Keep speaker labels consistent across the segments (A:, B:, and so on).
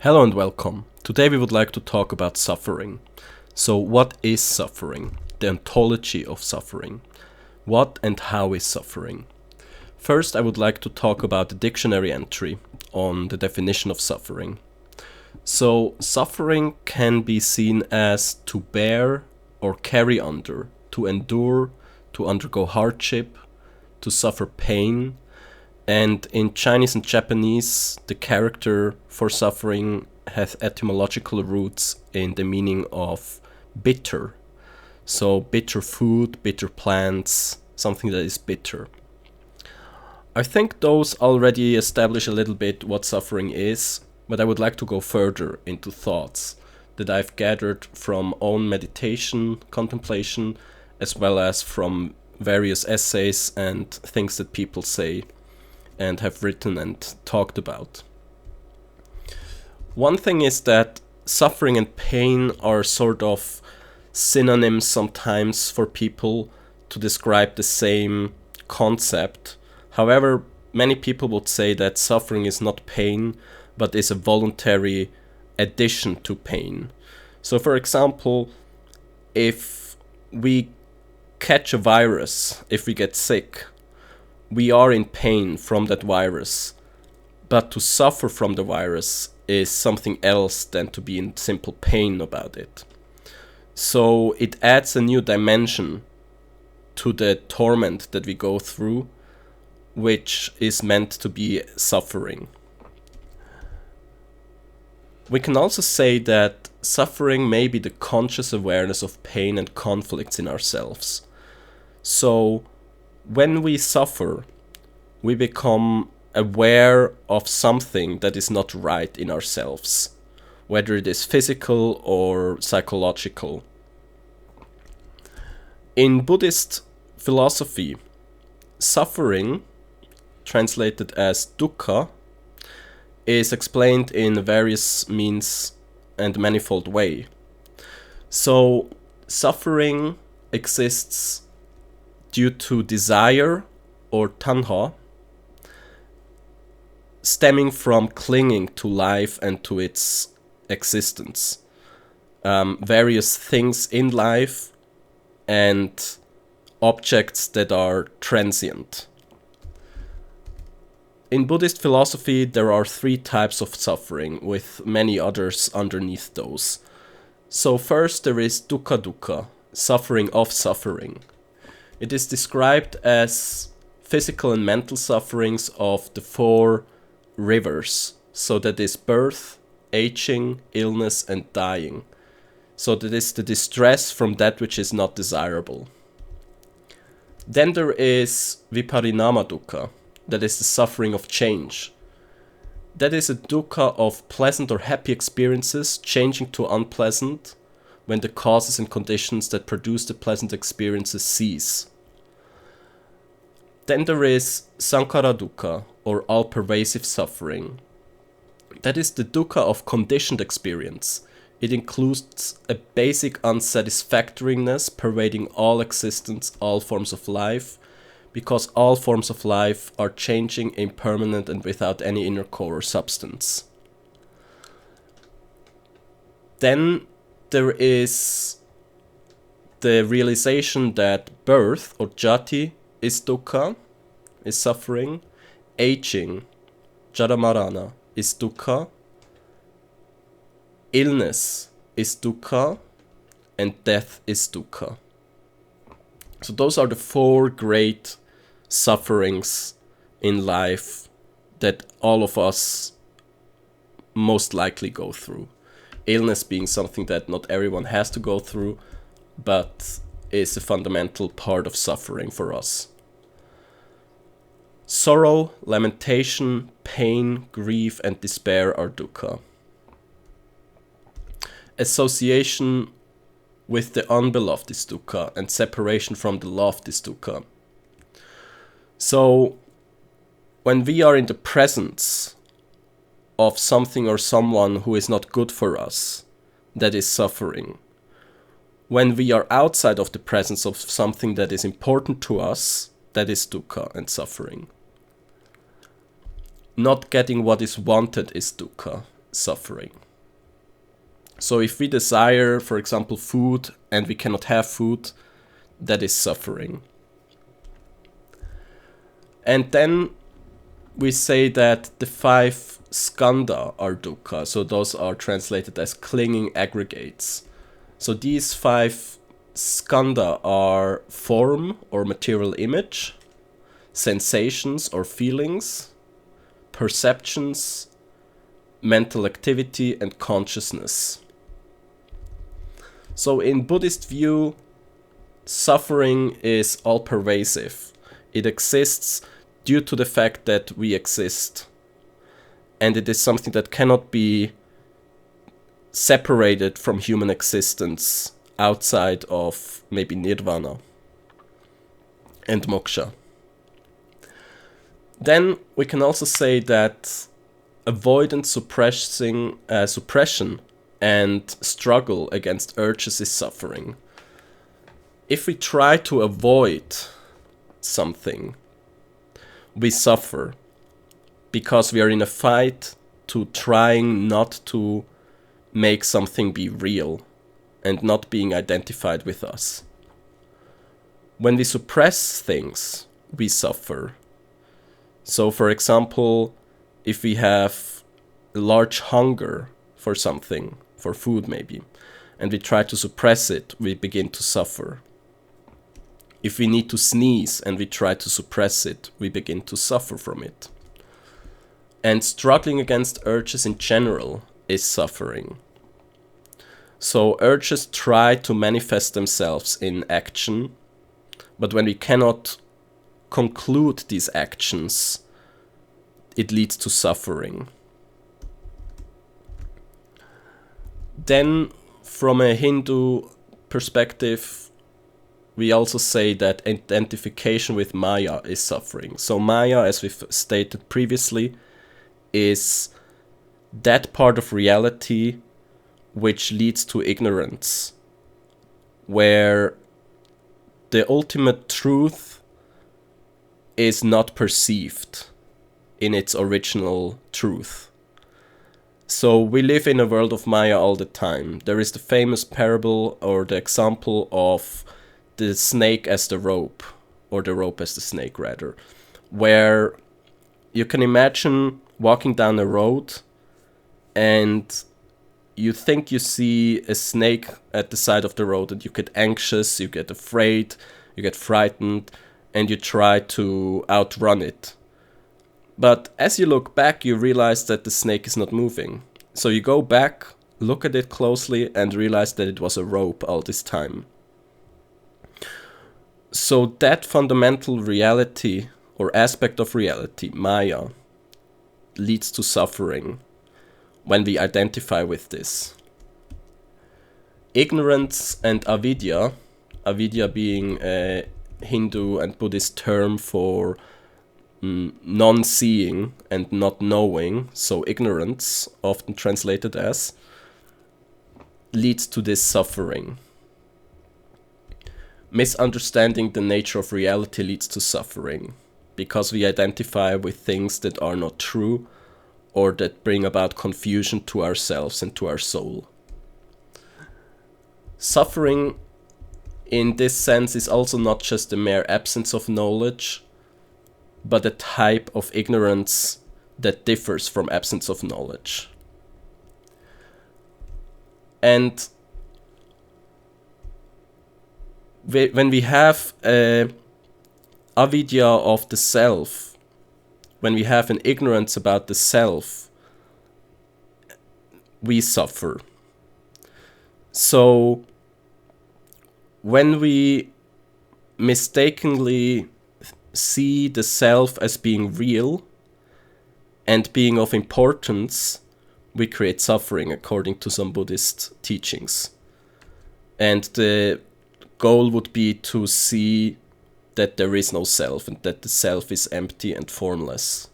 A: Hello and welcome. Today we would like to talk about suffering. So what is suffering? The ontology of suffering. What and how is suffering? First, I would like to talk about the dictionary entry on the definition of suffering. So suffering can be seen as to bear or carry under, to endure, to undergo hardship, to suffer pain, and in Chinese and Japanese, the character for suffering has etymological roots in the meaning of bitter. So bitter food, bitter plants, something that is bitter. I think those already establish a little bit what suffering is, but I would like to go further into thoughts that I've gathered from own meditation, contemplation, as well as from various essays and things that people say and have written and talked about. One thing is that suffering and pain are sort of synonyms sometimes for people to describe the same concept. However, many people would say that suffering is not pain, but is a voluntary addition to pain. So for example, if we catch a virus, if we get sick, we are in pain from that virus, but to suffer from the virus is something else than to be in simple pain about it. So it adds a new dimension to the torment that we go through, which is meant to be suffering. We can also say that suffering may be the conscious awareness of pain and conflicts in ourselves. So when we suffer, we become aware of something that is not right in ourselves, whether it is physical or psychological. In Buddhist philosophy, suffering, translated as dukkha, is explained in various means and manifold way. So suffering exists due to desire or tanha, stemming from clinging to life and to its existence. Various things in life and objects that are transient. In Buddhist philosophy, there are three types of suffering, with many others underneath those. So first there is dukkha dukkha, suffering of suffering. It is described as physical and mental sufferings of the four rivers. So that is birth, aging, illness, and dying. So that is the distress from that which is not desirable. Then there is viparinama dukkha, that is the suffering of change. That is a dukkha of pleasant or happy experiences changing to unpleasant when the causes and conditions that produce the pleasant experiences cease. Then there is sankhara dukkha, or all-pervasive suffering. That is the dukkha of conditioned experience. It includes a basic unsatisfactoriness pervading all existence, all forms of life, because all forms of life are changing, impermanent, and without any inner core or substance. Then there is the realization that birth, or jati, is dukkha, is suffering. Aging, jaramarana, is dukkha. Illness is dukkha. And death is dukkha. So those are the four great sufferings in life that all of us most likely go through. Illness being something that not everyone has to go through, but is a fundamental part of suffering for us. Sorrow, lamentation, pain, grief, and despair are dukkha. Association with the unbeloved is dukkha, and separation from the loved is dukkha. So, when we are in the presence of something or someone who is not good for us, that is suffering. When we are outside of the presence of something that is important to us, that is dukkha and suffering. Not getting what is wanted is dukkha. suffering. So if we desire, for example, food and we cannot have food, that is suffering. And then we say that the 5 skandha are dukkha. So those are translated as clinging aggregates. So these 5 skandha are form or material image, sensations or feelings, perceptions, mental activity, and consciousness. So in Buddhist view, suffering is all-pervasive. It exists due to the fact that we exist. And it is something that cannot be separated from human existence outside of maybe nirvana and moksha. Then we can also say that avoidance, suppression, and struggle against urges is suffering. If we try to avoid something, we suffer because we are in a fight to trying not to make something be real and not being identified with us. When we suppress things, we suffer. So, for example, if we have a large hunger for something, for food maybe, and we try to suppress it, we begin to suffer. If we need to sneeze and we try to suppress it, we begin to suffer from it. And struggling against urges in general is suffering. So urges try to manifest themselves in action, but when we cannot conclude these actions, it leads to suffering. Then, from a Hindu perspective, we also say that identification with Maya is suffering. So Maya, as we've stated previously, is that part of reality which leads to ignorance, where the ultimate truth is not perceived in its original truth. So we live in a world of Maya all the time. There is the famous parable or the example of the snake as the rope, or the rope as the snake rather, where you can imagine walking down a road and you think you see a snake at the side of the road and you get anxious, you get afraid, you get frightened, and you try to outrun it. But as you look back, you realize that the snake is not moving. So you go back, look at it closely, and realize that it was a rope all this time. So that fundamental reality or aspect of reality, Maya, leads to suffering when we identify with this. Ignorance and avidya, avidya being a Hindu and Buddhist term for non-seeing and not knowing, so ignorance, often translated as, leads to this suffering. Misunderstanding the nature of reality leads to suffering, because we identify with things that are not true or that bring about confusion to ourselves and to our soul. Suffering in this sense is also not just a mere absence of knowledge, but a type of ignorance that differs from absence of knowledge. And when we have a avidya of the self, when we have an ignorance about the self, we suffer. So when we mistakenly see the self as being real and being of importance, we create suffering according to some Buddhist teachings. And the goal would be to see that there is no self and that the self is empty and formless.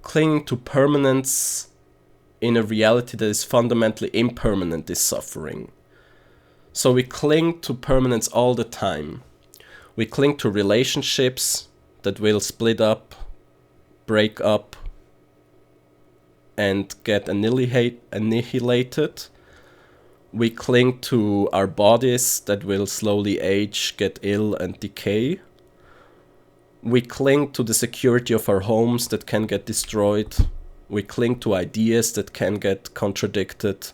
A: Clinging to permanence in a reality that is fundamentally impermanent is suffering. So we cling to permanence all the time. We cling to relationships that will split up, break up, and get annihilated. We cling to our bodies that will slowly age, get ill, and decay. We cling to the security of our homes that can get destroyed. We cling to ideas that can get contradicted.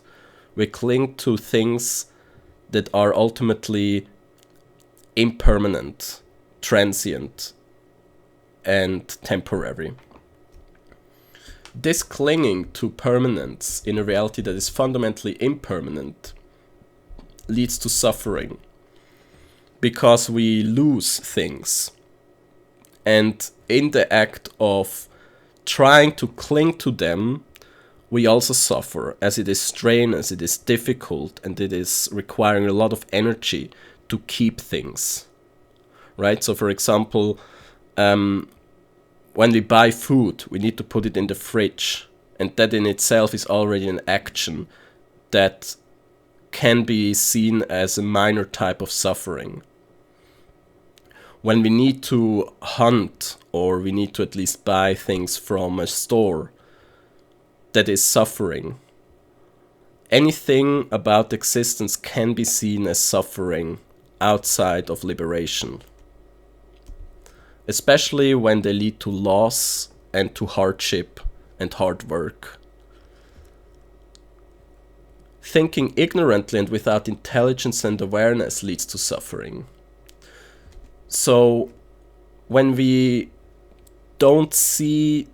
A: We cling to things that are ultimately impermanent, transient, and temporary. This clinging to permanence in a reality that is fundamentally impermanent leads to suffering, because we lose things. And in the act of trying to cling to them, we also suffer, as it is strained, as it is difficult, and it is requiring a lot of energy to keep things. Right? So for example, when we buy food, we need to put it in the fridge. And that in itself is already an action that can be seen as a minor type of suffering. When we need to hunt, or we need to at least buy things from a store, that is suffering. Anything about existence can be seen as suffering outside of liberation, especially when they lead to loss and to hardship and hard work. Thinking ignorantly and without intelligence and awareness leads to suffering. So when we don't see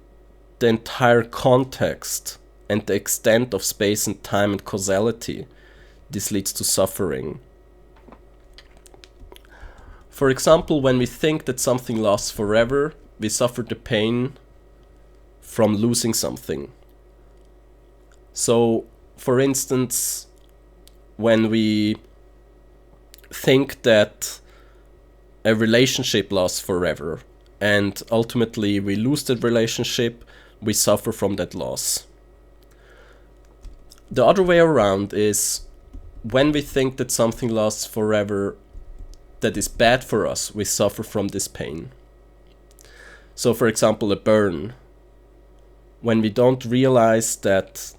A: the entire context and the extent of space and time and causality, this leads to suffering. For example, when we think that something lasts forever, we suffer the pain from losing something. So, for instance, when we think that a relationship lasts forever and ultimately we lose that relationship, we suffer from that loss. The other way around is when we think that something lasts forever that is bad for us, we suffer from this pain. So for example, a burn. When we don't realize that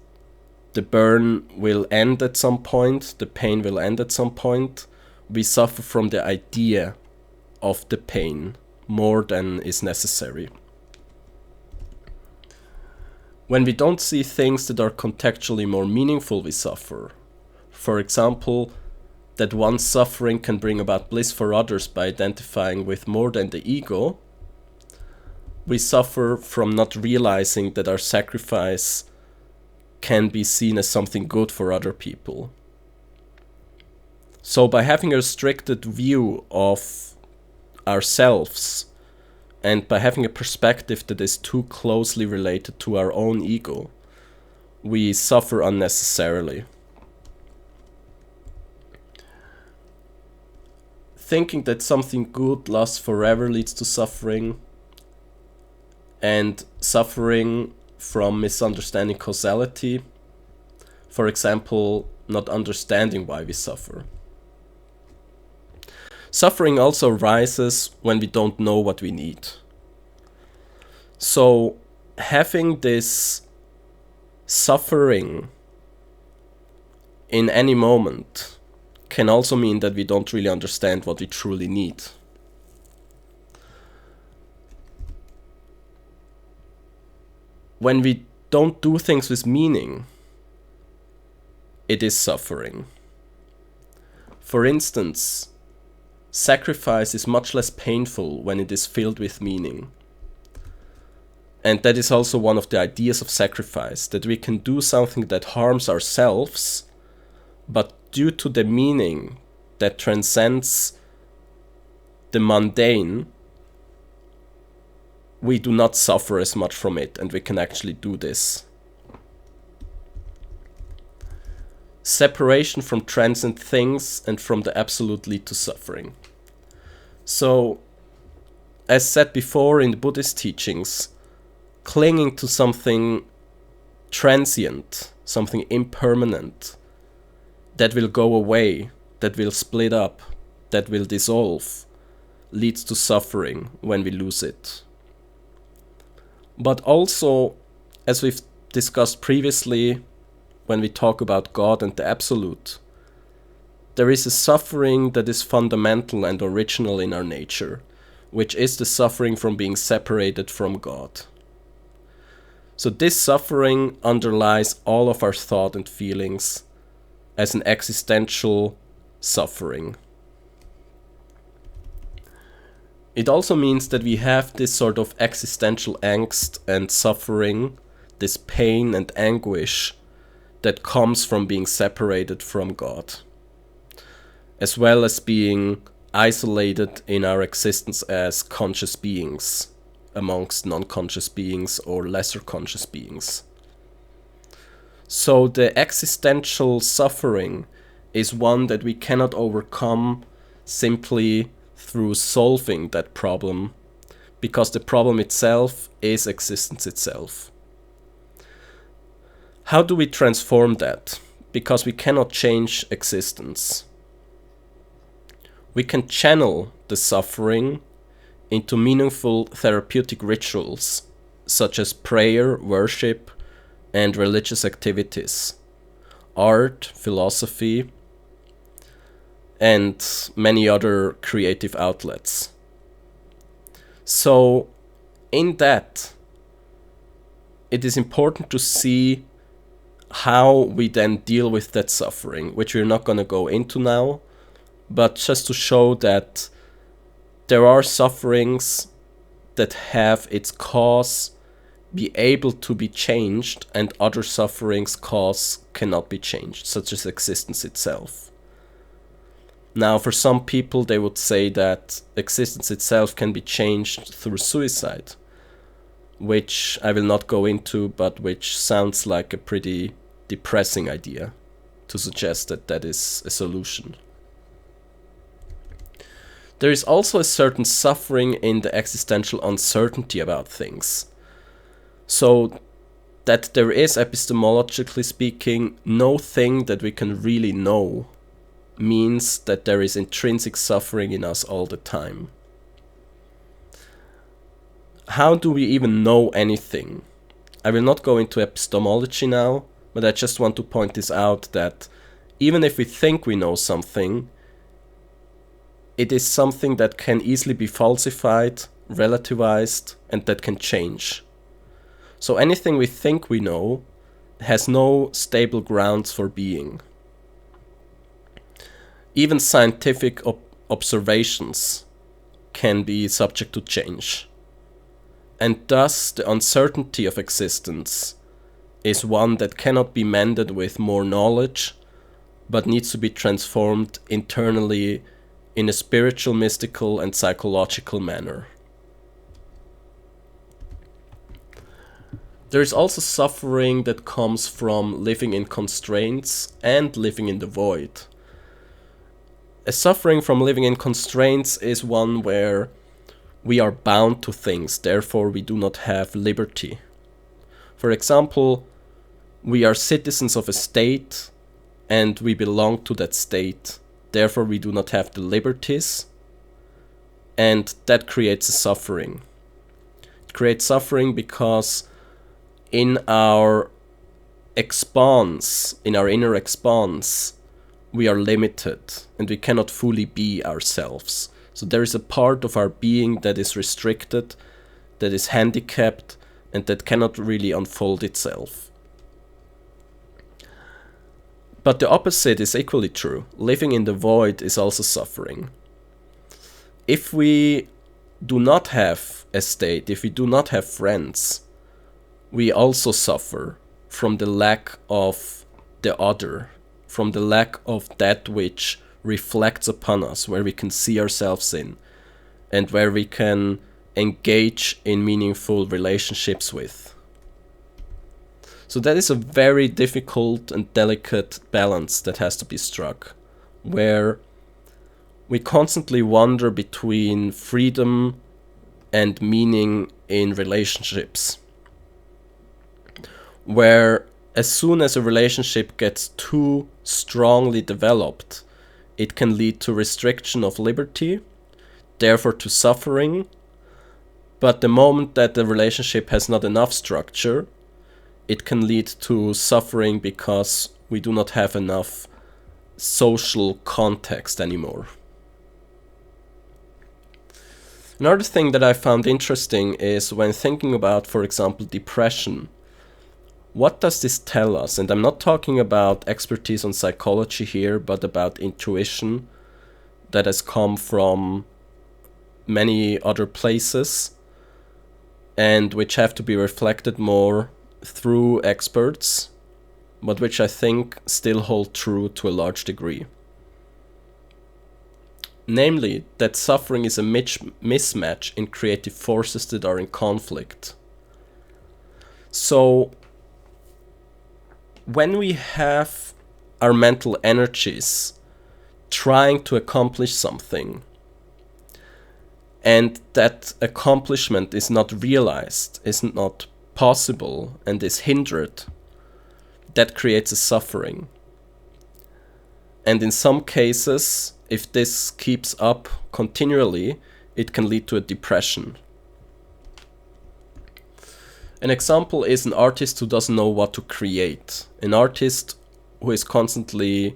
A: the burn will end at some point, the pain will end at some point, we suffer from the idea of the pain more than is necessary. When we don't see things that are contextually more meaningful, we suffer. For example, that one suffering can bring about bliss for others by identifying with more than the ego. We suffer from not realizing that our sacrifice can be seen as something good for other people. So by having a restricted view of ourselves, and by having a perspective that is too closely related to our own ego, we suffer unnecessarily. Thinking that something good lasts forever leads to suffering, and suffering from misunderstanding causality. For example, not understanding why we suffer. Suffering also arises when we don't know what we need. So having this suffering in any moment can also mean that we don't really understand what we truly need. When we don't do things with meaning, it is suffering. For instance, sacrifice is much less painful when it is filled with meaning. And that is also one of the ideas of sacrifice, that we can do something that harms ourselves, but due to the meaning that transcends the mundane, we do not suffer as much from it, and we can actually do this. Separation from transient things and from the absolute lead to suffering. So, as said before in the Buddhist teachings, clinging to something transient, something impermanent, that will go away, that will split up, that will dissolve, leads to suffering when we lose it. But also, as we've discussed previously when we talk about God and the Absolute, there is a suffering that is fundamental and original in our nature, which is the suffering from being separated from God. So this suffering underlies all of our thought and feelings as an existential suffering. It also means that we have this sort of existential angst and suffering, this pain and anguish that comes from being separated from God, as well as being isolated in our existence as conscious beings amongst non-conscious beings or lesser conscious beings. So the existential suffering is one that we cannot overcome simply through solving that problem, because the problem itself is existence itself. How do we transform that? Because we cannot change existence. We can channel the suffering into meaningful therapeutic rituals, such as prayer, worship, and religious activities, art, philosophy, and many other creative outlets. So, in that, it is important to see how we then deal with that suffering, which we're not going to go into now, but just to show that there are sufferings that have its cause be able to be changed, and other sufferings' cause cannot be changed, such as existence itself. Now, for some people, they would say that existence itself can be changed through suicide, which I will not go into, but which sounds like a pretty depressing idea to suggest that that is a solution. There is also a certain suffering in the existential uncertainty about things. So that there is, epistemologically speaking, no thing that we can really know means that there is intrinsic suffering in us all the time. How do we even know anything? I will not go into epistemology now, but I just want to point this out, that even if we think we know something, it is something that can easily be falsified, relativized, and that can change. So anything we think we know has no stable grounds for being. Even scientific observations can be subject to change. And thus the uncertainty of existence is one that cannot be mended with more knowledge, but needs to be transformed internally in a spiritual, mystical, and psychological manner. There is also suffering that comes from living in constraints and living in the void. A suffering from living in constraints is one where we are bound to things, therefore we do not have liberty. For example, we are citizens of a state and we belong to that state. Therefore, we do not have the liberties, and that creates a suffering. It creates suffering because in our expanse, in our inner expanse, we are limited and we cannot fully be ourselves. So there is a part of our being that is restricted, that is handicapped, and that cannot really unfold itself. But the opposite is equally true. Living in the void is also suffering. If we do not have a state, if we do not have friends, we also suffer from the lack of the other, from the lack of that which reflects upon us, where we can see ourselves in, and where we can engage in meaningful relationships with. So that is a very difficult and delicate balance that has to be struck, where we constantly wander between freedom and meaning in relationships, where as soon as a relationship gets too strongly developed, it can lead to restriction of liberty, therefore to suffering. But the moment that the relationship has not enough structure, it can lead to suffering because we do not have enough social context anymore. Another thing that I found interesting is when thinking about, for example, depression. What does this tell us? And I'm not talking about expertise on psychology here, but about intuition that has come from many other places and which have to be reflected more through experts, but which I think still hold true to a large degree. Namely, that suffering is a mismatch in creative forces that are in conflict. So, when we have our mental energies trying to accomplish something, and that accomplishment is not realized, is not possible, and is hindered, that creates a suffering. And in some cases, if this keeps up continually, it can lead to a depression. An example is an artist who doesn't know what to create. An artist who is constantly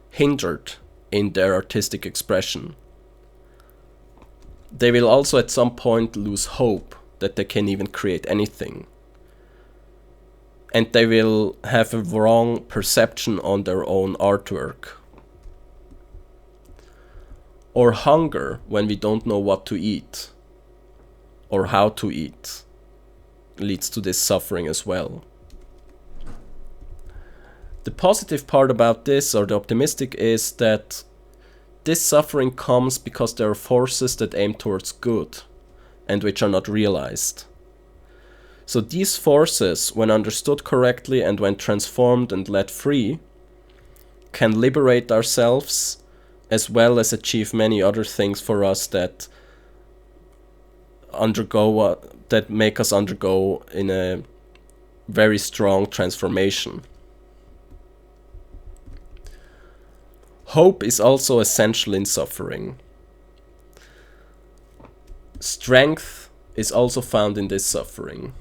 A: hindered in their artistic expression. They will also at some point lose hope that they can even create anything. And they will have a wrong perception on their own artwork. Or hunger when we don't know what to eat or how to eat leads to this suffering as well. The positive part about this, or the optimistic, is that this suffering comes because there are forces that aim towards good and which are not realized. So these forces, when understood correctly and when transformed and let free, can liberate ourselves as well as achieve many other things for us that that make us undergo in a very strong transformation. Hope is also essential in suffering. Strength is also found in this suffering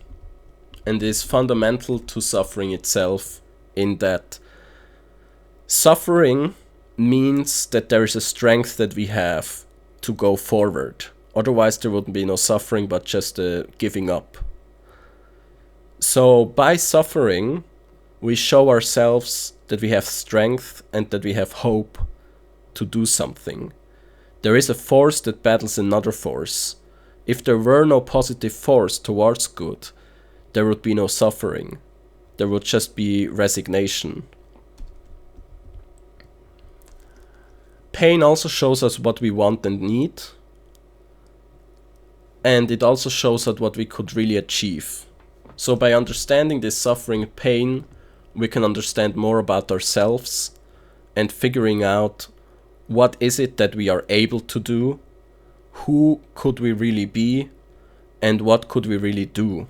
A: and is fundamental to suffering itself, in that suffering means that there is a strength that we have to go forward. Otherwise there would be no suffering but just a giving up. So by suffering, we show ourselves that we have strength and that we have hope to do something. There is a force that battles another force. If there were no positive force towards good, there would be no suffering. There would just be resignation. Pain also shows us what we want and need. And it also shows us what we could really achieve. So by understanding this suffering and pain, we can understand more about ourselves and figuring out what is it that we are able to do, who could we really be, and what could we really do.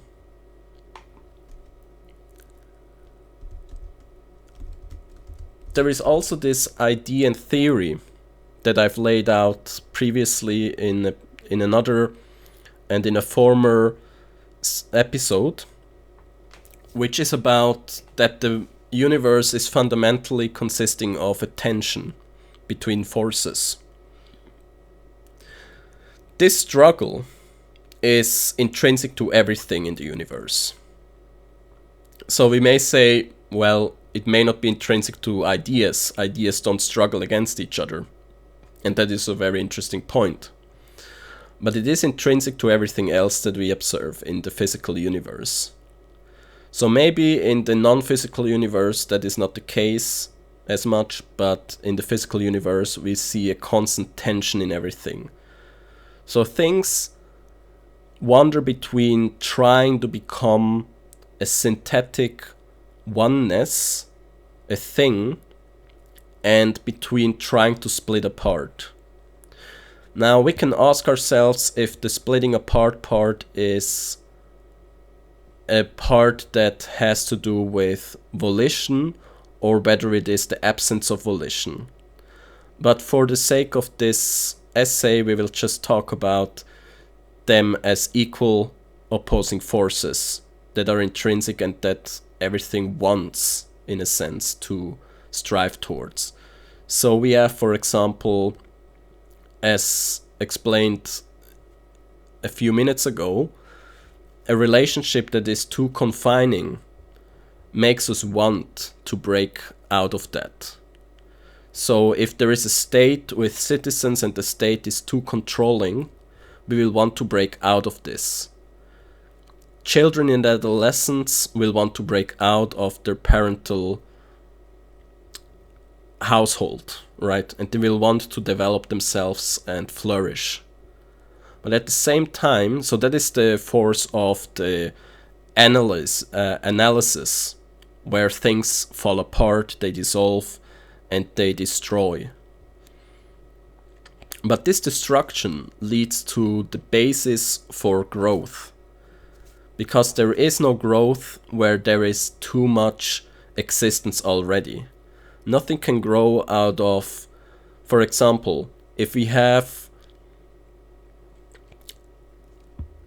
A: There is also this idea and theory that I've laid out previously in another and in a former episode, which is about that the universe is fundamentally consisting of a tension between forces. This struggle is intrinsic to everything in the universe. So we may say, well, it may not be intrinsic to ideas. Ideas don't struggle against each other. And that is a very interesting point. But it is intrinsic to everything else that we observe in the physical universe. So maybe in the non-physical universe that is not the case as much, but in the physical universe we see a constant tension in everything. So things wander between trying to become a synthetic oneness, a thing, and between trying to split apart. Now we can ask ourselves if the splitting apart part is a part that has to do with volition or whether it is the absence of volition. But for the sake of this essay, we will just talk about them as equal opposing forces that are intrinsic and that everything wants, in a sense, to strive towards. So we have, for example, as explained a few minutes ago, a relationship that is too confining makes us want to break out of that. So if there is a state with citizens and the state is too controlling, we will want to break out of this. Children in adolescence will want to break out of their parental household, right? And they will want to develop themselves and flourish. But at the same time, so that is the force of the analysis, where things fall apart, they dissolve, and they destroy. But this destruction leads to the basis for growth, because there is no growth where there is too much existence already. Nothing can grow out of, for example, if we have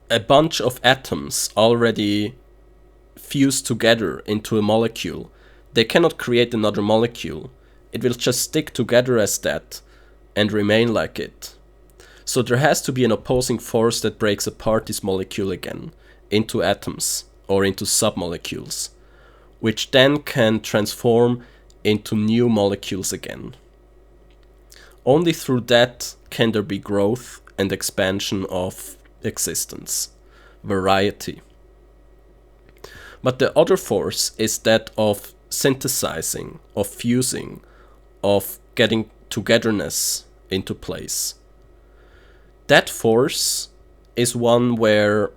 A: a bunch of atoms already fused together into a molecule, they cannot create another molecule. It will just stick together as that and remain like it. So there has to be an opposing force that breaks apart this molecule again into atoms or into submolecules, which then can transform into new molecules again. Only through that can there be growth and expansion of existence, variety. But the other force is that of synthesizing, of fusing, of getting togetherness into place. That force is one where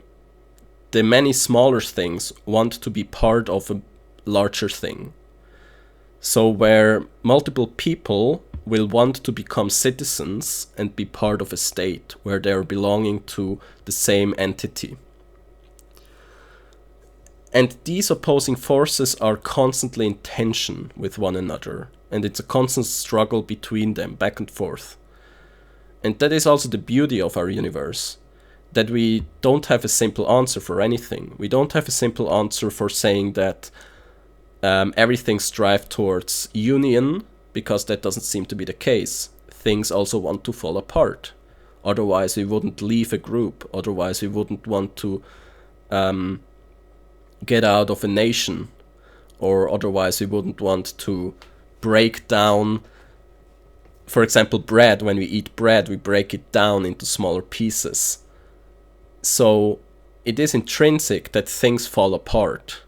A: the many smaller things want to be part of a larger thing. So where multiple people will want to become citizens and be part of a state where they are belonging to the same entity. And these opposing forces are constantly in tension with one another, and it's a constant struggle between them, back and forth. And that is also the beauty of our universe, that we don't have a simple answer for anything. We don't have a simple answer for saying that everything strives towards union, because that doesn't seem to be the case. Things also want to fall apart. Otherwise we wouldn't leave a group. Otherwise we wouldn't want to get out of a nation. Or otherwise we wouldn't want to break down, for example, bread. When we eat bread, we break it down into smaller pieces. So it is intrinsic that things fall apart.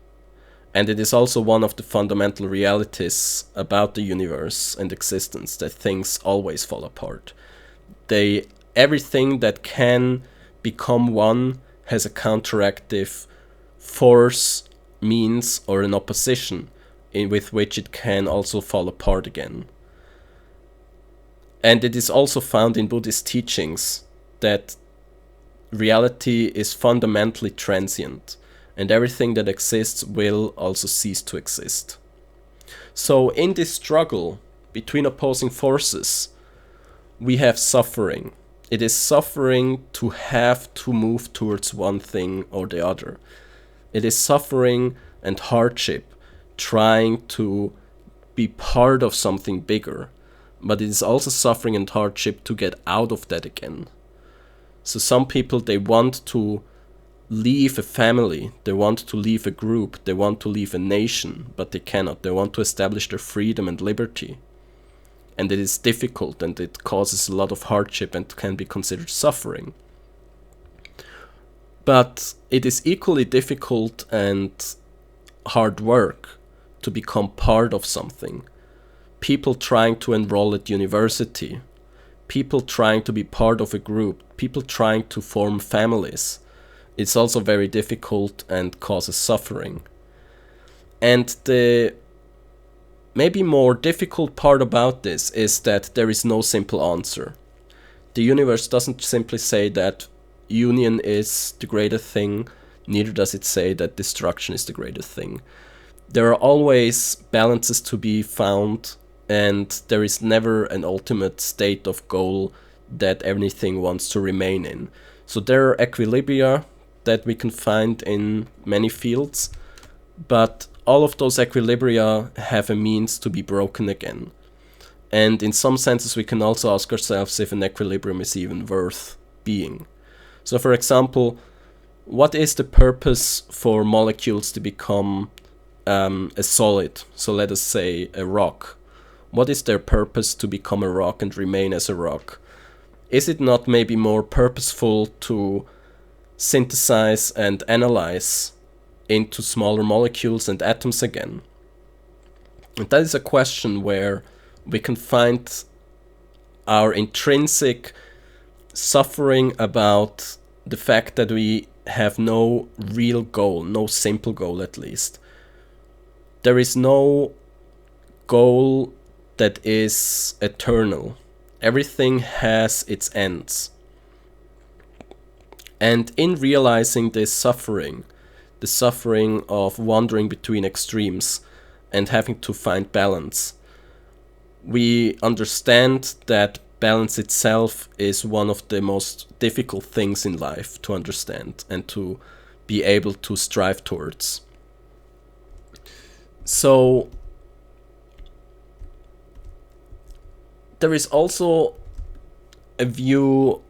A: And it is also one of the fundamental realities about the universe and existence, that things always fall apart. Everything that can become one has a counteractive force, means, or an opposition with which it can also fall apart again. And it is also found in Buddhist teachings that reality is fundamentally transient, and everything that exists will also cease to exist. So in this struggle between opposing forces, we have suffering. It is suffering to have to move towards one thing or the other. It is suffering and hardship trying to be part of something bigger, but it is also suffering and hardship to get out of that again. So some people, they want to leave a family, they want to leave a group, they want to leave a nation, but they cannot. They want to establish their freedom and liberty. And it is difficult, and it causes a lot of hardship and can be considered suffering. But it is equally difficult and hard work to become part of something. People trying to enroll at university, people trying to be part of a group, people trying to form families. It's also very difficult and causes suffering. And the maybe more difficult part about this is that there is no simple answer. The universe doesn't simply say that union is the greater thing, neither does it say that destruction is the greater thing. There are always balances to be found, and there is never an ultimate state of goal that everything wants to remain in. So there are equilibria that we can find in many fields, but all of those equilibria have a means to be broken again. And in some senses, we can also ask ourselves if an equilibrium is even worth being. So for example, what is the purpose for molecules to become a solid? So let us say a rock. What is their purpose to become a rock and remain as a rock? Is it not maybe more purposeful to synthesize and analyze into smaller molecules and atoms again? And that is a question where we can find our intrinsic suffering about the fact that we have no real goal, no simple goal at least. There is no goal that is eternal. Everything has its ends. And in realizing this suffering, the suffering of wandering between extremes and having to find balance, we understand that balance itself is one of the most difficult things in life to understand and to be able to strive towards. So there is also a view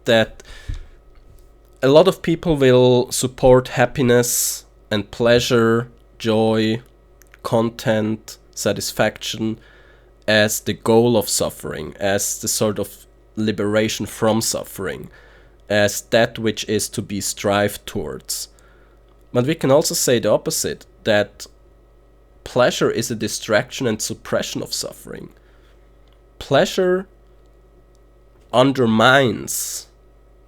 A: that a lot of people will support happiness and pleasure, joy, content, satisfaction as the goal of suffering, as the sort of liberation from suffering, as that which is to be strived towards. But we can also say the opposite, that pleasure is a distraction and suppression of suffering. Pleasure undermines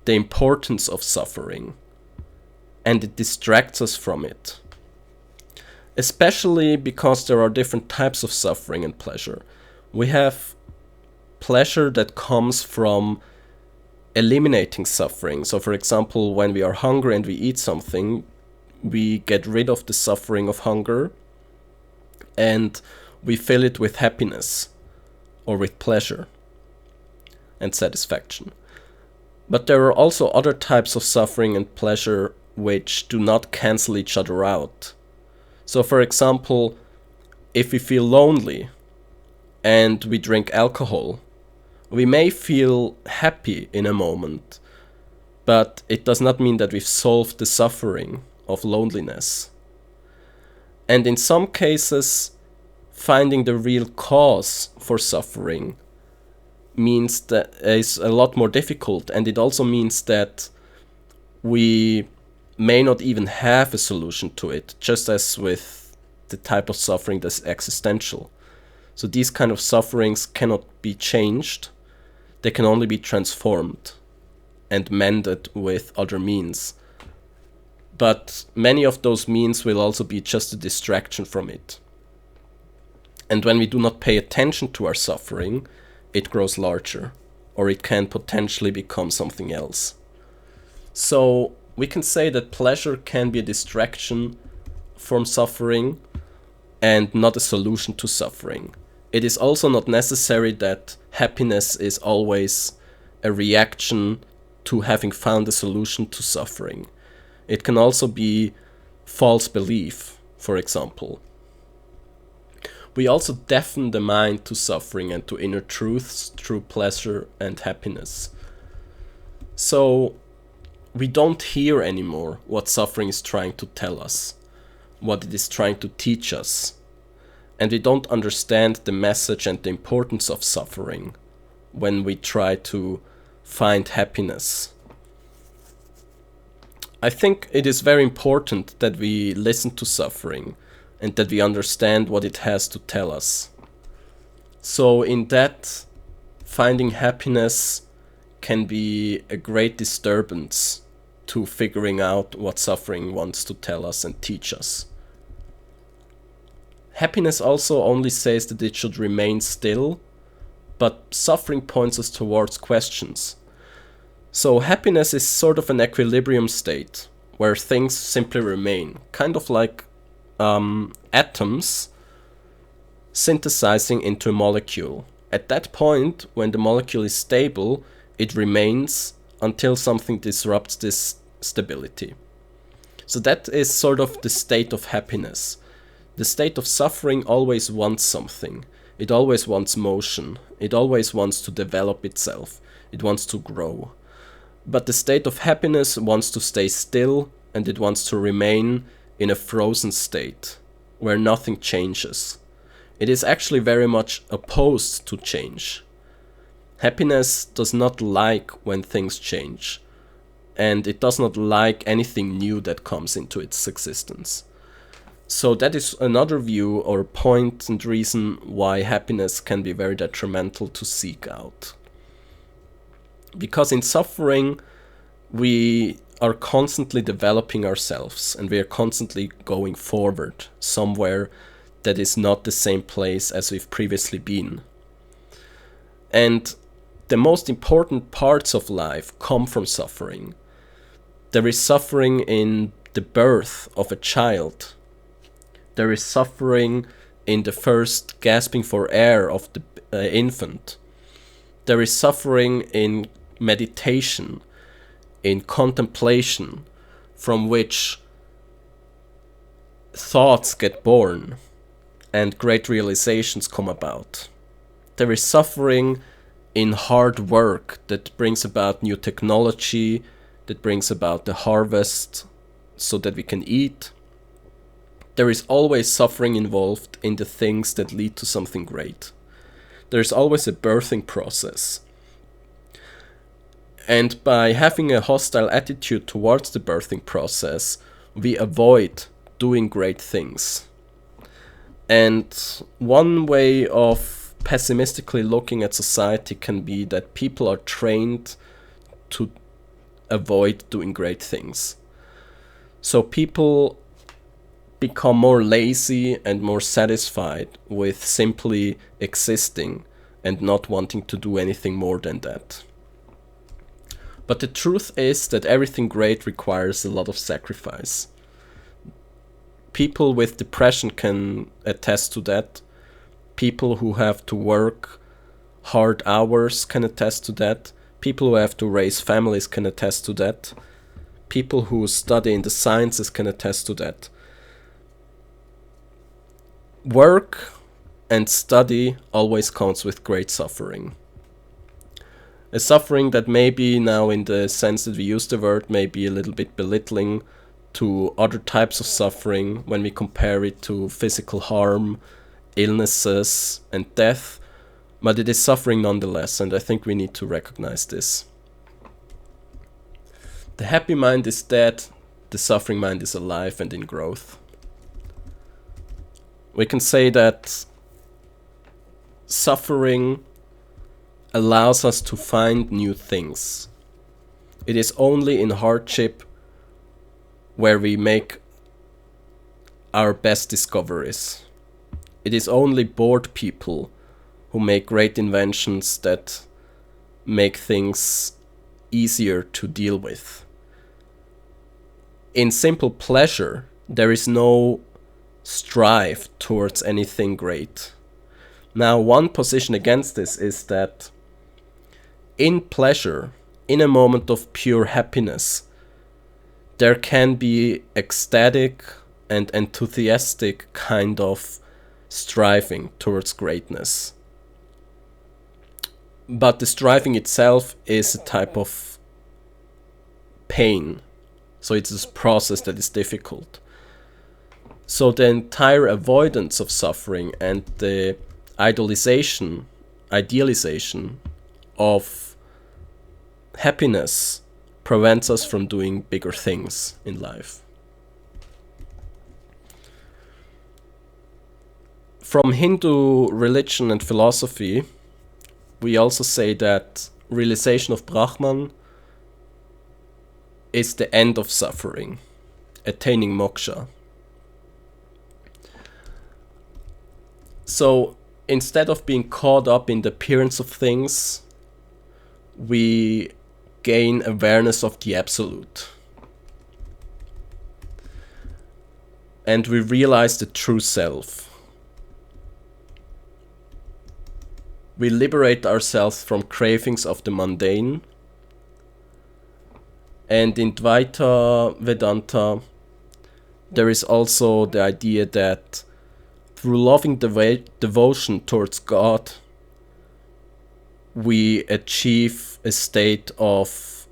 A: the importance of suffering, and it distracts us from it. Especially because there are different types of suffering and pleasure. We have pleasure that comes from eliminating suffering. So for example, when we are hungry and we eat something, we get rid of the suffering of hunger and we fill it with happiness or with pleasure and satisfaction. But there are also other types of suffering and pleasure which do not cancel each other out. So for example, if we feel lonely and we drink alcohol, we may feel happy in a moment, but it does not mean that we've solved the suffering of loneliness. And in some cases, finding the real cause for suffering means that is a lot more difficult, and it also means that we may not even have a solution to it, just as with the type of suffering that's existential. So these kind of sufferings cannot be changed, they can only be transformed and mended with other means. But many of those means will also be just a distraction from it. And when we do not pay attention to our suffering, it grows larger, or it can potentially become something else. So we can say that pleasure can be a distraction from suffering and not a solution to suffering. It is also not necessary that happiness is always a reaction to having found a solution to suffering. It can also be false belief, for example. We also deafen the mind to suffering and to inner truths through pleasure and happiness. So we don't hear anymore what suffering is trying to tell us, what it is trying to teach us. And we don't understand the message and the importance of suffering when we try to find happiness. I think it is very important that we listen to suffering and that we understand what it has to tell us. So in that, finding happiness can be a great disturbance to figuring out what suffering wants to tell us and teach us. Happiness also only says that it should remain still, but suffering points us towards questions. So happiness is sort of an equilibrium state, where things simply remain, kind of like atoms synthesizing into a molecule. At that point, when the molecule is stable, it remains until something disrupts this stability. So that is sort of the state of happiness. The state of suffering always wants something. It always wants motion. It always wants to develop itself. It wants to grow. But the state of happiness wants to stay still, and it wants to remain in a frozen state where nothing changes. It is actually very much opposed to change. Happiness does not like when things change, and it does not like anything new that comes into its existence. So that is another view or point and reason why happiness can be very detrimental to seek out. Because in suffering, we are constantly developing ourselves, and we are constantly going forward somewhere that is not the same place as we've previously been. And the most important parts of life come from suffering. There is suffering in the birth of a child. There is suffering in the first gasping for air of the infant. There is suffering in meditation, in contemplation, from which thoughts get born and great realizations come about. There is suffering in hard work that brings about new technology, that brings about the harvest so that we can eat. There is always suffering involved in the things that lead to something great. There is always a birthing process. And by having a hostile attitude towards the birthing process, we avoid doing great things. And one way of pessimistically looking at society can be that people are trained to avoid doing great things. So people become more lazy and more satisfied with simply existing and not wanting to do anything more than that. But the truth is that everything great requires a lot of sacrifice. People with depression can attest to that. People who have to work hard hours can attest to that. People who have to raise families can attest to that. People who study in the sciences can attest to that. Work and study always comes with great suffering. A suffering that maybe now, in the sense that we use the word, may be a little bit belittling to other types of suffering when we compare it to physical harm, illnesses, and death, but it is suffering nonetheless, and I think we need to recognize this. The happy mind is dead, the suffering mind is alive and in growth. We can say that suffering allows us to find new things. It is only in hardship where we make our best discoveries. It is only bored people who make great inventions that make things easier to deal with. In simple pleasure, there is no strive towards anything great. Now, one position against this is that in pleasure, in a moment of pure happiness, there can be ecstatic and enthusiastic kind of striving towards greatness. But the striving itself is a type of pain. So it's a process that is difficult. So the entire avoidance of suffering and the idealization of happiness prevents us from doing bigger things in life. From Hindu religion and philosophy, we also say that realization of Brahman is the end of suffering, attaining moksha. So instead of being caught up in the appearance of things, we gain awareness of the absolute. And we realize the true self. We liberate ourselves from cravings of the mundane. And in Dvaita Vedanta, there is also the idea that through loving devotion towards God, we achieve a state of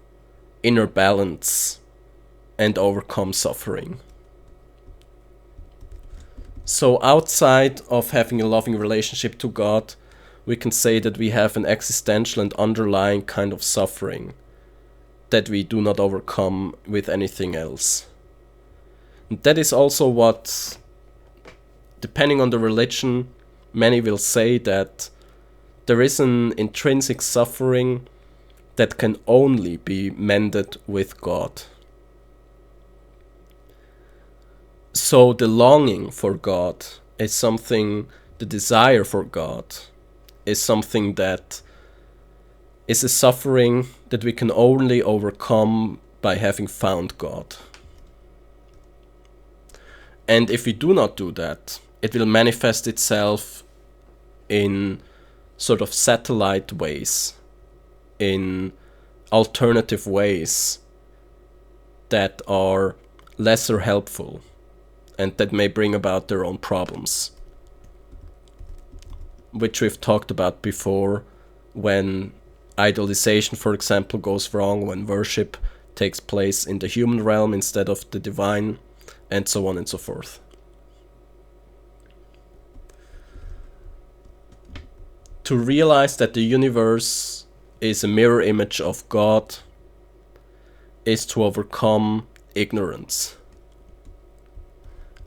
A: inner balance and overcome suffering. So outside of having a loving relationship to God, we can say that we have an existential and underlying kind of suffering that we do not overcome with anything else. And that is also what, depending on the religion, many will say that there is an intrinsic suffering that can only be mended with God. So the longing for God is something, the desire for God is something that is a suffering that we can only overcome by having found God. And if we do not do that, it will manifest itself in sort of satellite ways, in alternative ways that are lesser helpful and that may bring about their own problems, which we've talked about before, when idolization, for example, goes wrong, when worship takes place in the human realm instead of the divine, and so on and so forth. To realize that the universe is a mirror image of God is to overcome ignorance.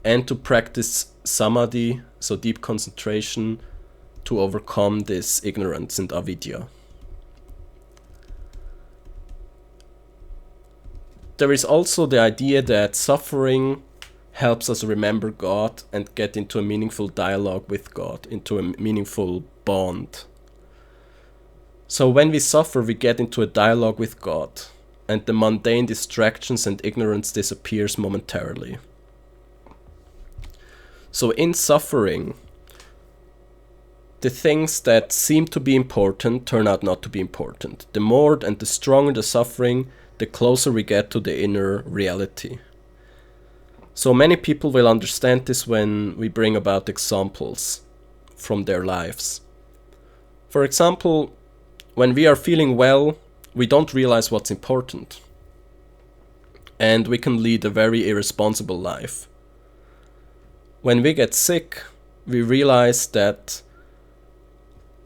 A: And to practice samadhi, so deep concentration, to overcome this ignorance and avidya. There is also the idea that suffering helps us remember God and get into a meaningful dialogue with God, into a meaningful bond. So when we suffer, we get into a dialogue with God, and the mundane distractions and ignorance disappears momentarily. So in suffering, the things that seem to be important turn out not to be important. The more and the stronger the suffering, the closer we get to the inner reality. So many people will understand this when we bring about examples from their lives. For example, when we are feeling well, we don't realize what's important. And we can lead a very irresponsible life. When we get sick, we realize that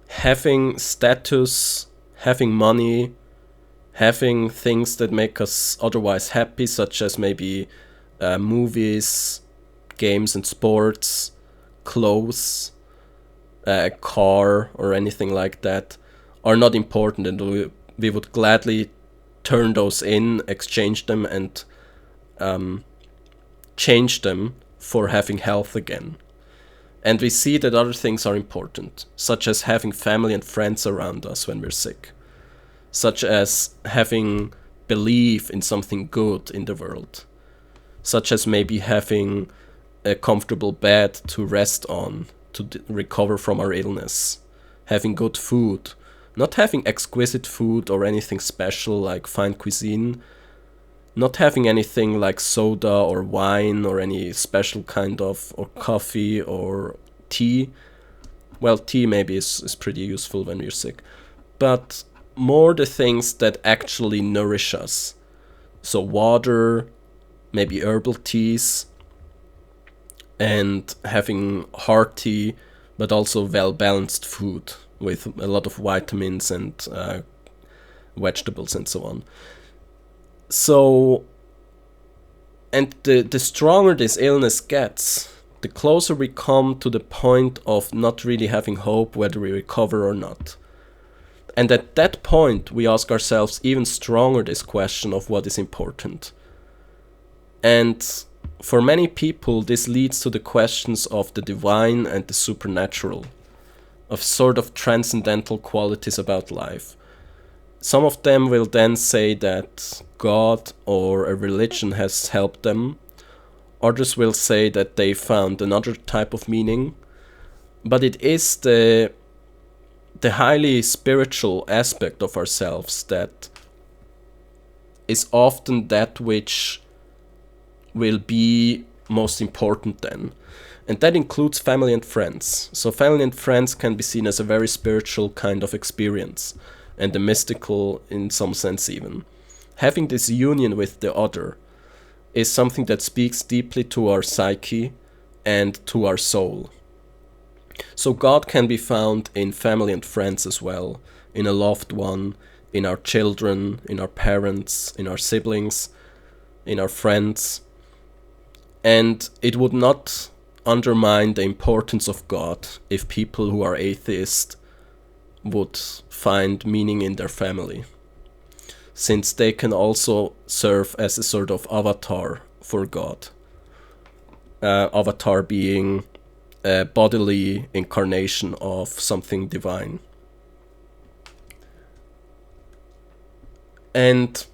A: having status, having money, having things that make us otherwise happy, such as maybe movies, games and sports, clothes, a car or anything like that, are not important, and we would gladly turn those in, exchange them, and change them for having health again. And we see that other things are important, such as having family and friends around us when we're sick, such as having belief in something good in the world, such as maybe having a comfortable bed to rest on, to recover from our illness, having good food, not having exquisite food or anything special like fine cuisine, not having anything like soda or wine or any special kind of, or coffee or tea. Well, tea maybe is pretty useful when we're sick, but more the things that actually nourish us. So water, maybe herbal teas, and having hearty but also well-balanced food with a lot of vitamins and vegetables and so on. So, and the stronger this illness gets, the closer we come to the point of not really having hope whether we recover or not. And at that point, we ask ourselves even stronger this question of what is important. And for many people, this leads to the questions of the divine and the supernatural, of sort of transcendental qualities about life. Some of them will then say that God or a religion has helped them. Others will say that they found another type of meaning. But it is the highly spiritual aspect of ourselves that is often that which will be most important then. And that includes family and friends. So family and friends can be seen as a very spiritual kind of experience, and a mystical in some sense even. Having this union with the other is something that speaks deeply to our psyche and to our soul. So God can be found in family and friends as well, in a loved one, in our children, in our parents, in our siblings, in our friends. And it would not undermine the importance of God if people who are atheists would find meaning in their family, since they can also serve as a sort of avatar for God. Avatar being a bodily incarnation of something divine. And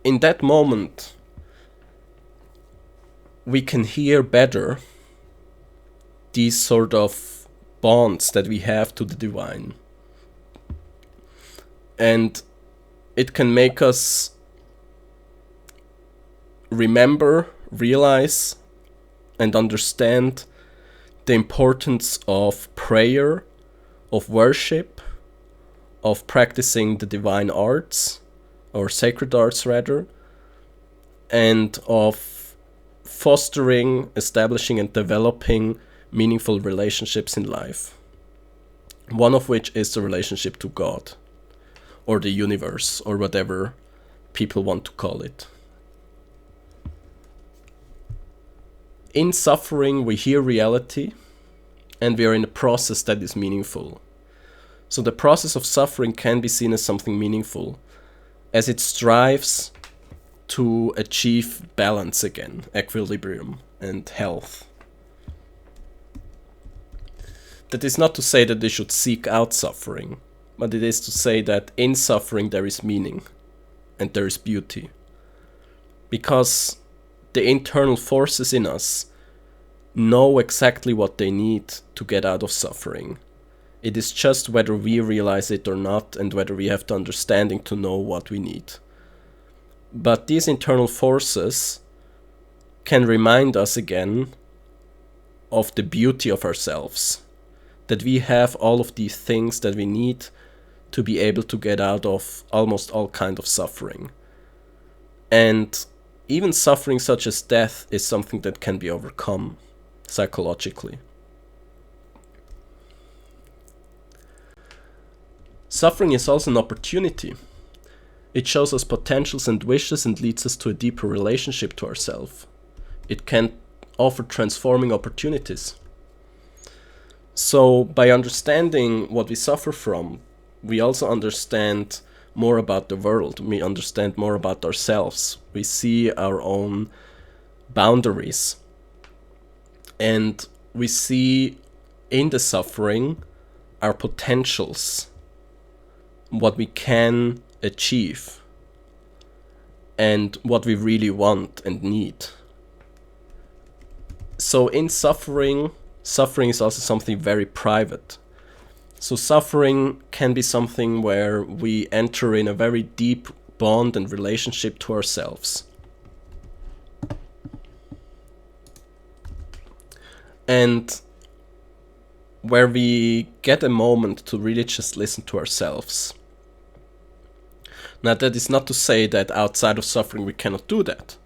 A: in that moment, we can hear better these sort of bonds that we have to the divine. And it can make us remember, realize, and understand the importance of prayer, of worship, of practicing the divine arts, or sacred arts rather, and of fostering, establishing, and developing meaningful relationships in life. One of which is the relationship to God, or the universe, or whatever people want to call it. In suffering, we hear reality, and we are in a process that is meaningful. So the process of suffering can be seen as something meaningful, as it strives to achieve balance again, equilibrium, and health. That is not to say that they should seek out suffering, but it is to say that in suffering there is meaning, and there is beauty. Because the internal forces in us know exactly what they need to get out of suffering. It is just whether we realize it or not, and whether we have the understanding to know what we need. But these internal forces can remind us again of the beauty of ourselves, that we have all of these things that we need to be able to get out of almost all kind of suffering. And even suffering such as death is something that can be overcome psychologically. Suffering is also an opportunity. It shows us potentials and wishes and leads us to a deeper relationship to ourselves. It can offer transforming opportunities. So by understanding what we suffer from, we also understand more about the world. We understand more about ourselves. We see our own boundaries. And we see in the suffering our potentials, what we can achieve, and what we really want and need. So in suffering is also something very private. So suffering can be something where we enter in a very deep bond and relationship to ourselves. And where we get a moment to really just listen to ourselves. Now, that is not to say that outside of suffering we cannot do that.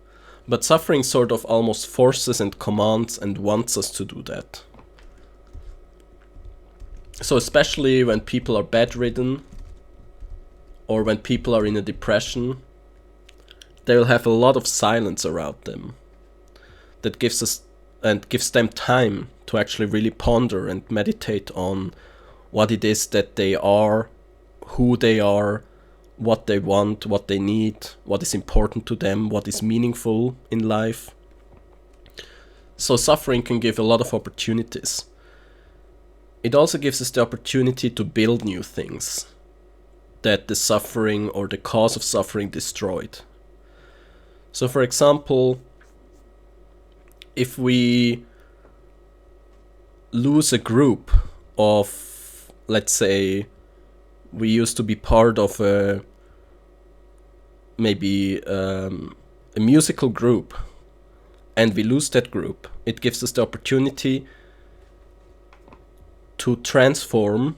A: But suffering sort of almost forces and commands and wants us to do that. So especially when people are bedridden, or when people are in a depression, they will have a lot of silence around them. That gives them time to actually really ponder and meditate on what it is that they are, who they are, what they want, what they need, what is important to them, what is meaningful in life. So suffering can give a lot of opportunities. It also gives us the opportunity to build new things that the suffering or the cause of suffering destroyed. So for example, if we lose a group of, let's say, we used to be part of a musical group, and we lose that group, it gives us the opportunity to transform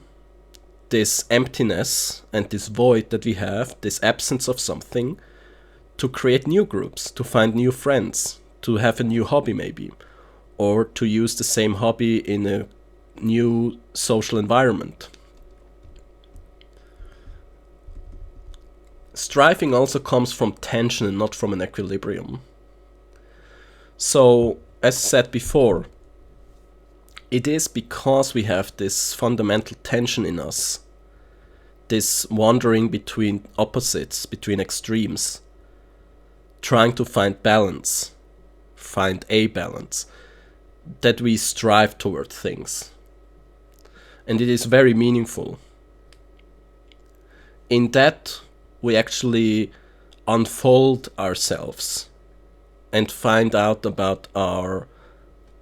A: this emptiness and this void that we have, this absence of something, to create new groups, to find new friends, to have a new hobby maybe, or to use the same hobby in a new social environment. Striving also comes from tension and not from an equilibrium. So, as said before, it is because we have this fundamental tension in us, this wandering between opposites, between extremes, trying to find balance, find a balance, that we strive toward things. And it is very meaningful. In that, we actually unfold ourselves and find out about our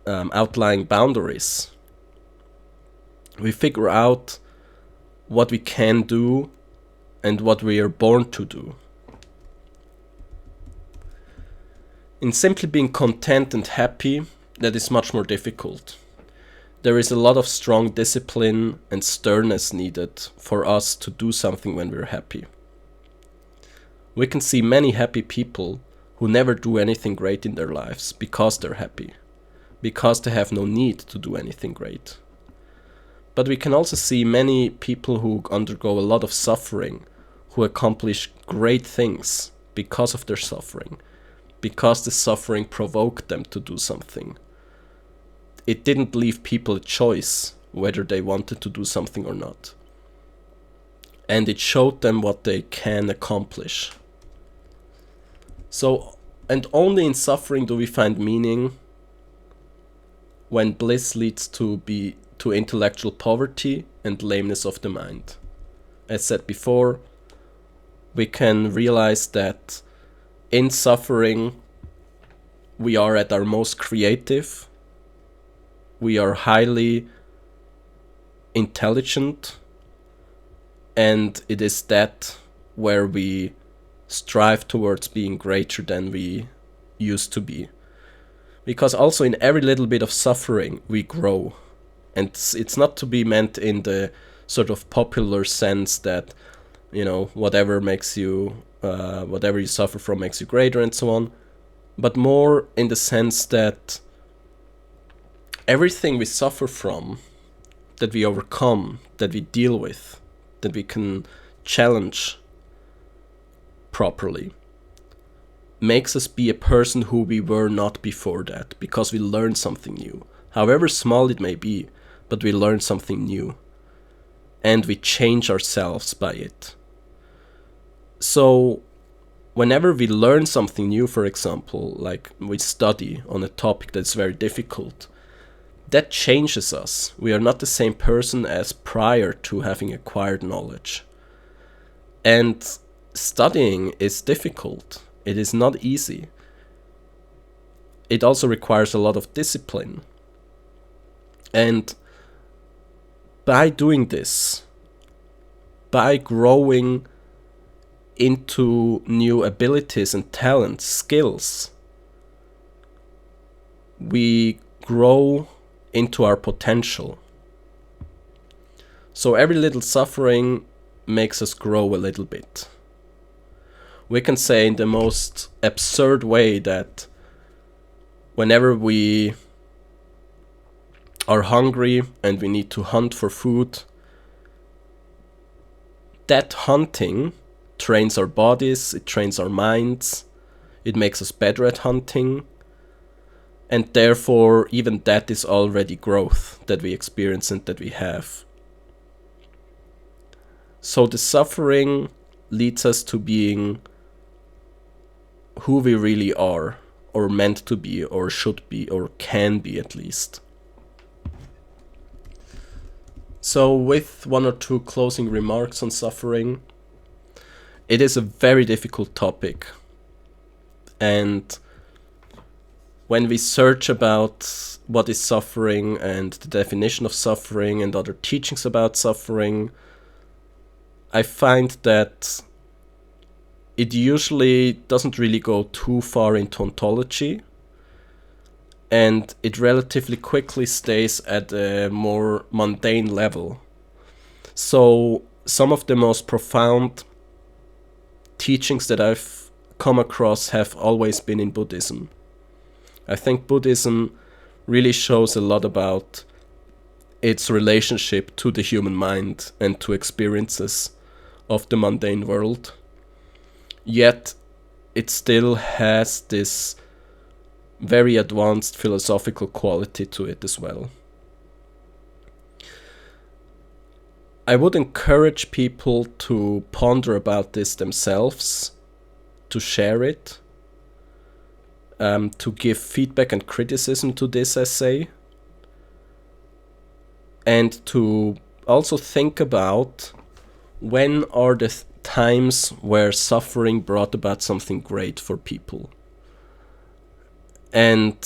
A: outlying boundaries. We figure out what we can do and what we are born to do. In simply being content and happy, that is much more difficult. There is a lot of strong discipline and sternness needed for us to do something when we're happy. We can see many happy people who never do anything great in their lives because they're happy, because they have no need to do anything great. But we can also see many people who undergo a lot of suffering, who accomplish great things because of their suffering, because the suffering provoked them to do something. It didn't leave people a choice whether they wanted to do something or not. And it showed them what they can accomplish. So, and only in suffering do we find meaning, when bliss leads to intellectual poverty and lameness of the mind. As said before, we can realize that in suffering we are at our most creative, we are highly intelligent, and it is that where we strive towards being greater than we used to be. Because also in every little bit of suffering we grow. And it's not to be meant in the sort of popular sense that, you know, whatever you suffer from makes you greater and so on. But more in the sense that everything we suffer from, that we overcome, that we deal with, that we can challenge properly, makes us be a person who we were not before that, because we learned something new. However small it may be, but we learn something new. And we change ourselves by it. So, whenever we learn something new, for example, like we study on a topic that's very difficult, that changes us. We are not the same person as prior to having acquired knowledge. And studying is difficult. It is not easy. It also requires a lot of discipline. And by doing this, by growing into new abilities and talents, skills, we grow into our potential. So every little suffering makes us grow a little bit. We can say in the most absurd way that whenever we are hungry and we need to hunt for food, that hunting trains our bodies, it trains our minds, it makes us better at hunting, and therefore even that is already growth that we experience and that we have. So the suffering leads us to being who we really are, or meant to be, or should be, or can be at least. So with one or two closing remarks on suffering, it is a very difficult topic. And when we search about what is suffering and the definition of suffering and other teachings about suffering, I find that it usually doesn't really go too far into ontology. and it relatively quickly stays at a more mundane level. So some of the most profound teachings that I've come across have always been in Buddhism. I think Buddhism really shows a lot about its relationship to the human mind and to experiences of the mundane world. Yet it still has this very advanced philosophical quality to it as well. I would encourage people to ponder about this themselves, to share it, to give feedback and criticism to this essay, and to also think about when are the times where suffering brought about something great for people. And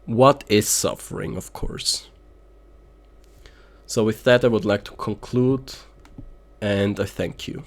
A: what is suffering, of course. So with that, I would like to conclude, and I thank you.